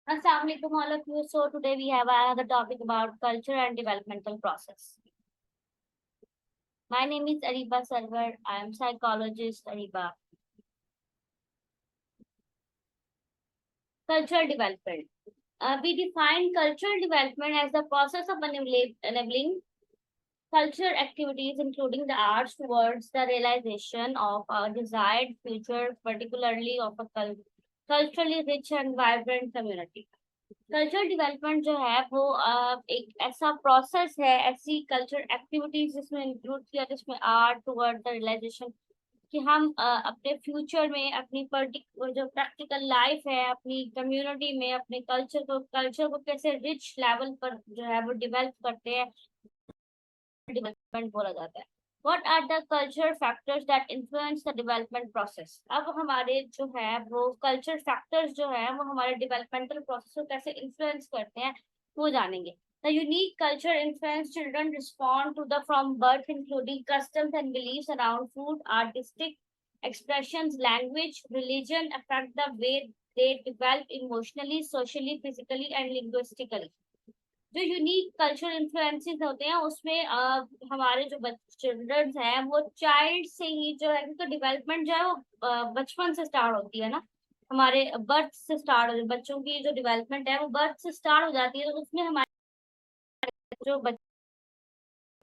Assalamualaikum all of you. So today we have another topic about culture and developmental process. My name is Ariba Sarwar. I am psychologist Ariba. Cultural development. We define cultural development as the process of enabling cultural activities, including the arts, towards the realization of a desired future, particularly of a culturally rich and vibrant community. Culture development जो है वो एक ऐसा process है, ऐसी culture activities जिसमें include किया जिसमें आर्ट टुवर्ड द रियलाइजेशन कि हम अपने फ्यूचर में अपनी पर्टिकुलर जो प्रैक्टिकल लाइफ है अपनी कम्युनिटी में अपने कल्चर को कैसे रिच लेवल पर जो है वो डेवलप करते हैं, डेवलपमेंट बोला जाता है। What are the cultural factors that influence the development process? अब हमारे जो है वो culture factors जो है वो हमारे developmental process को कैसे influence करते हैं वो जानेंगे। The unique culture influence children respond to the from birth, including customs and beliefs around food, artistic expressions, language, religion affect the way they develop emotionally, socially, physically and linguistically. जो unique cultural influences होते हैं उसमें हमारे जो children हैं वो child से ही जो है उनका डेवलपमेंट जो है वो बचपन से स्टार्ट होती है ना, हमारे बर्थ से स्टार्ट हो बच्चों की जो डेवलपमेंट है वो बर्थ से स्टार्ट हो जाती है। तो उसमें हमारे जो बच्चे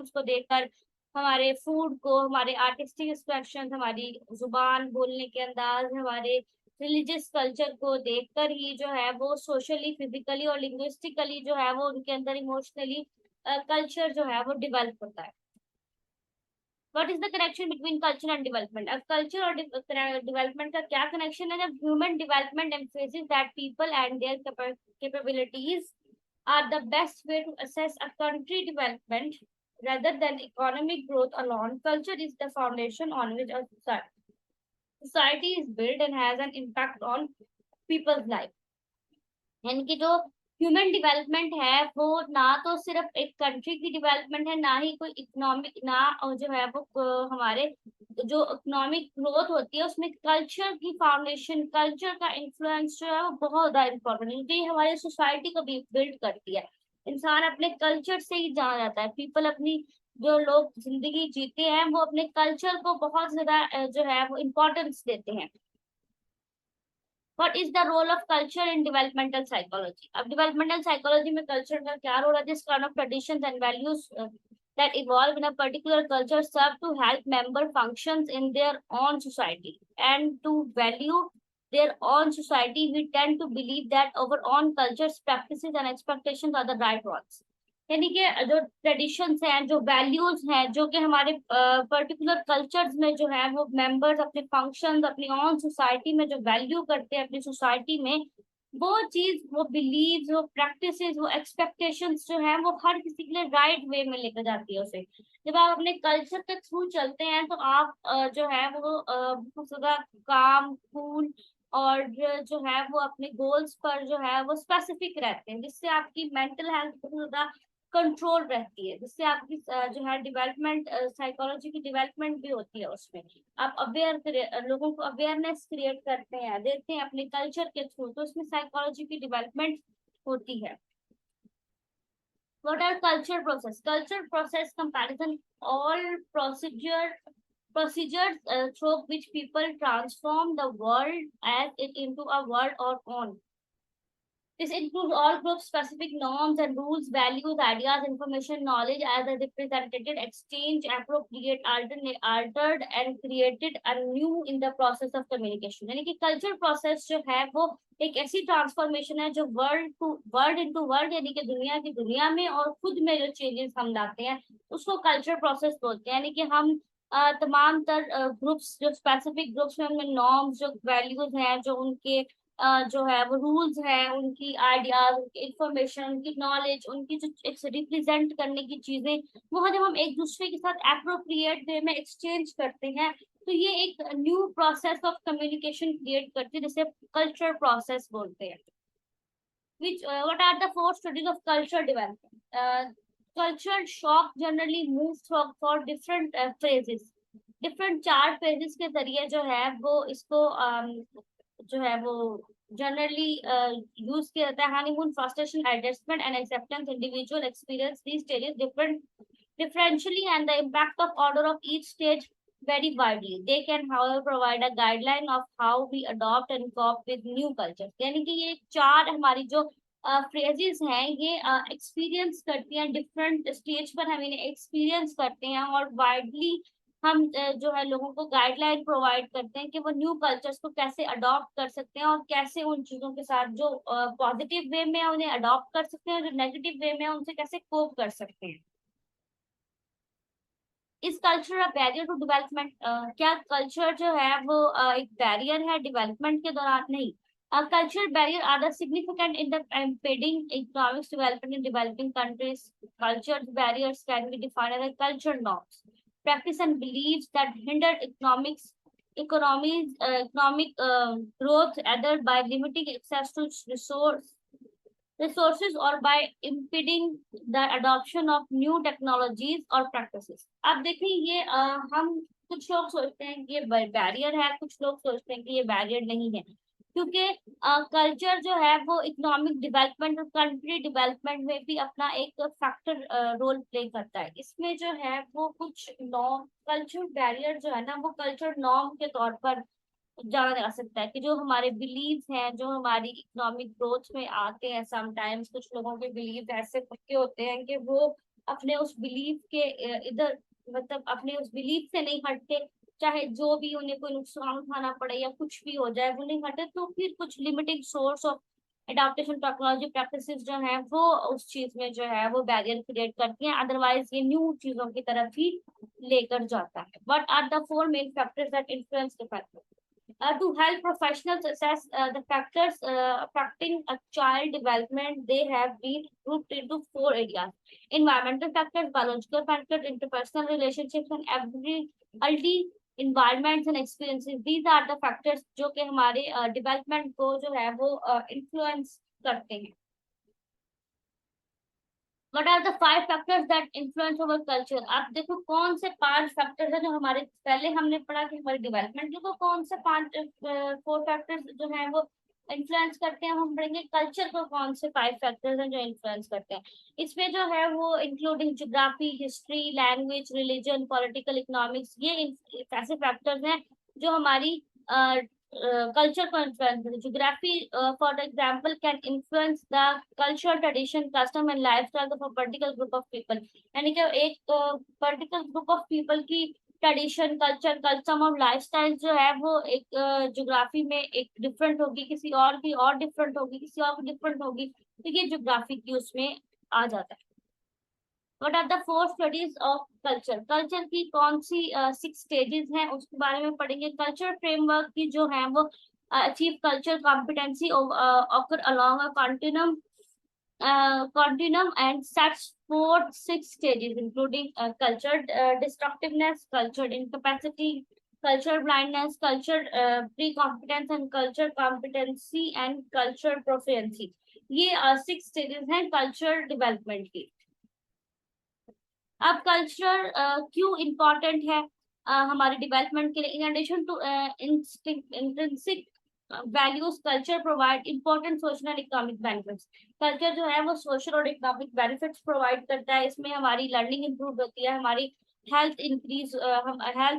उसको देखकर हमारे फूड को, हमारे आर्टिस्टिक एक्सप्रेशन, हमारी जुबान बोलने के अंदाज, हमारे रिलीजियस कल्चर को देखकर ही जो है वो सोशली, फिजिकली और लिंग्विस्टिकली जो है वो उनके अंदर इमोशनली कल्चर जो है वो डेवलप होता है। What is the connection between culture and development? अब culture और development का क्या connection है? जब human development emphasizes that people and their capabilities are the best way to assess a country development rather than economic growth alone. Culture is the foundation on which a society is built and has an impact on people's life. यानी कि जो human development है वो ना तो सिर्फ एक country की डेवलपमेंट है, ना ही कोई इकोनॉमिक, ना जो है वो हमारे जो इकोनॉमिक ग्रोथ होती है उसमें कल्चर की फाउंडेशन, कल्चर का इन्फ्लुएंस जो है वो बहुत ज्यादा इम्पोर्टेंट है क्योंकि हमारी सोसाइटी को भी बिल्ड करती है। इंसान अपने कल्चर से ही जाना जाता है। पीपल अपनी जो लोग जिंदगी जीते हैं वो अपने कल्चर को बहुत ज्यादा जो है वो इम्पोर्टेंस देते हैं। What is the role of culture in developmental psychology? अब developmental psychology में culture का क्या role है? This kind of traditions and values that evolve in a particular culture serve to help member functions in their own society and to value their own society. We tend to believe that our own cultures, practices and expectations are the right ones. यानी कि जो traditions हैं, जो values हैं, जो कि हमारे particular cultures में जो है वो मेंबर्स अपने फंक्शंस, अपनी ऑन सोसाइटी में जो वैल्यू करते हैं अपनी सोसाइटी में, वो चीज, वो बिलीव्स, वो प्रैक्टिसेस, वो एक्सपेक्टेशंस जो है वो हर किसी के लिए राइट वे में लेकर जाती है उसे। जब आप अपने कल्चर के थ्रू चलते हैं तो आप जो है वो बहुत ज्यादा काम, कूल और जो है वो अपने गोल्स पर जो है वो स्पेसिफिक रहते हैं, जिससे आपकी मेंटल हेल्थ बहुत ज्यादा कंट्रोल रहती है, जिससे आपकी जो है डेवलपमेंट, साइकोलॉजी की डेवलपमेंट भी होती है। उसमें आप लोगों को अवेयरनेस क्रिएट करते हैं, देते हैं अपने कल्चर के थ्रू, तो उसमें साइकोलॉजी की डेवलपमेंट होती है। What are culture process? Culture process comparison all procedures through which people transform the world as it into a world or own. This includes all group-specific norms and rules, values, ideas, information, knowledge as a represented, exchange, appropriate, altered, and created anew in the process of communication. यानी कि culture process जो है वो एक ऐसी transformation है जो word into word यानी कि दुनिया की दुनिया में और खुद में जो चेंजेस हम लाते हैं उसको कल्चर प्रोसेस बोलते हैं। यानी कि हम तमाम तर ग्रुप्स, जो स्पेसिफिक ग्रुप्स में उनमें नॉर्म्स, जो वैल्यूज हैं, जो उनके जो है वो रूल्स हैं, उनकी आइडियाज, उनकी इंफॉर्मेशन, उनकी नॉलेज, उनकी जो रिप्रेजेंट करने की चीजें, वो जब हम एक दूसरे के साथ एप्रोप्रिएट वे में एक्सचेंज करते हैं तो ये एक new process of communication create करती है, जिसे कल्चर प्रोसेस बोलते हैं। What are the 4 studies of culture development? Culture shock generally moves for different phases. Different 4 pages के जरिए जो है वो इसको जो है वो generally use किया जाता है. Honeymoon, frustration, adjustment and acceptance. Individual experience these stages differentially, and the impact of order of each stage vary widely. They can, however, provide a guideline of how we adopt and cope with new cultures. यानी कि ये चार हमारी जो phrases हैं, ये experience करती हैं, different stage पर हम इन्हें experience करते हैं, और widely हम जो है लोगों को गाइडलाइन प्रोवाइड करते हैं कि वो न्यू कल्चर्स को कैसे अडॉप्ट कर सकते हैं, और कैसे उन चीजों के साथ जो पॉजिटिव वे में है उन्हें अडॉप्ट कर सकते हैं, जो नेगेटिव वे में है उनसे कैसे कोप कर सकते हैं. Is culture a barrier to development, क्या कल्चर जो है वो एक बैरियर है डेवलपमेंट के दौरान? नहीं. Cultural barriers are the significant in the impeding economic development in developing countries. Cultural barriers can be defined as cultural norms, practice and beliefs that hinder economic growth, either by limiting access to resources or by impeding the adoption of new technologies or practices. अब देखिए ये हम कुछ लोग सोचते हैं कि ये बैरियर है, कुछ लोग सोचते हैं कि ये बैरियर नहीं है, क्योंकि कल्चर जो है वो इकोनॉमिक डेवलपमेंट और कंट्री डेवलपमेंट में भी अपना एक फैक्टर रोल प्ले करता है. इसमें जो है वो कुछ नॉर्म, कल्चर बैरियर जो है ना, वो कल्चर नॉर्म के तौर पर जाना जा सकता है, कि जो हमारे बिलीव्स हैं, जो हमारी इकोनॉमिक ग्रोथ में आते हैं. समटाइम्स कुछ लोगों के बिलीव ऐसे पक्के होते हैं कि वो अपने उस बिलीव के इधर, मतलब अपने उस बिलीव से नहीं हटते, चाहे जो भी उन्हें कोई नुकसान उठाना पड़े या कुछ भी हो जाए वो नहीं हटे. तो फिर कुछ limiting source of adaptation technology practices जो है वो उस चीज में जो है वो बैरियर क्रिएट करती हैं. अदरवाइज ये न्यू चीजों की तरफ ही लेकर जाता है. What are the four main factors that influence the factor? To help professionals assess the factors affecting a child development, they have been grouped into four areas: environmental factors, biological factors, interpersonal relationships, and every environments and experiences. These are the factors जो कि हमारे development को जो है वो influence करते हैं. What are the five factors that influence our culture? आप देखो कौन से पांच फैक्टर्स हैं जो हमारे, पहले हमने पढ़ा कि हमारे डेवलपमेंट को कौन से पांच फोर फैक्टर्स जो हैं वो इन्फ्लुएंस करते हैं. हम पढ़ेंगे कल्चर को कौन से फाइव फैक्टर्स हैं जो इन्फ्लुएंस करते हैं. इसमें जो है वो including geography, history, language, religion, political, economics, ये ऐसे फैक्टर्स हैं जो हमारी culture को influence करते. Geography, for example, can influence the culture, tradition, custom and lifestyle of a particular group of people. यानी कि एक particular group of people की ट्रेडिशन, कल्चर, कस्टम और लाइफस्टाइल जो है वो एक ज्योग्राफी में एक डिफरेंट होगी, किसी और की और डिफरेंट होगी, किसी और की डिफरेंट होगी. तो ये ज्योग्राफी की उसमें आ जाता है. What are the four studies of culture? Culture की कौन सी 6 स्टेजेस हैं उसके बारे में पढ़ेंगे. कल्चर फ्रेमवर्क की जो है वो achieve culture competency occur along a continuum and sets forth 6 stages including culture destructiveness, culture incapacity, culture blindness, culture pre-competence and culture competency and culture proficiency. ये 6 stages हैं कल्चर डेवलपमेंट की. अब culture क्यों important है हमारे development के लिए? In addition to intrinsic values, culture provide important social and economic benefits. Culture जो है वो सोशल और इकोनॉमिक बेनिफिट्स प्रोवाइड करता है. इसमें हमारी लर्निंग इम्प्रूव होती है, हमारी हेल्थ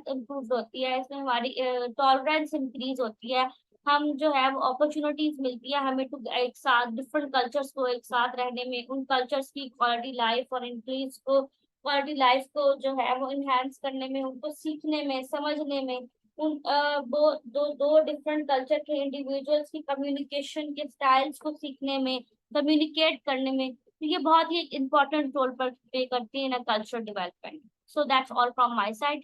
इम्प्रूव होती है, इसमें हमारी टॉलरेंस इंक्रीज होती है, हम जो है वो अपॉर्चुनिटीज मिलती है हमें टू एक साथ डिफरेंट कल्चर्स को एक साथ रहने में, उन कल्चर्स की क्वालिटी लाइफ और इंक्रीज को, क्वालिटी लाइफ को जो है वो इनहेंस करने में, उनको सीखने में, समझने में, उन वो दो डिफरेंट कल्चर के इंडिविजुअल्स की कम्युनिकेशन के स्टाइल्स को सीखने में, कम्युनिकेट करने में. तो ये बहुत ही इम्पोर्टेंट रोल पर प्ले करती है इन cultural development. So that's all from my side.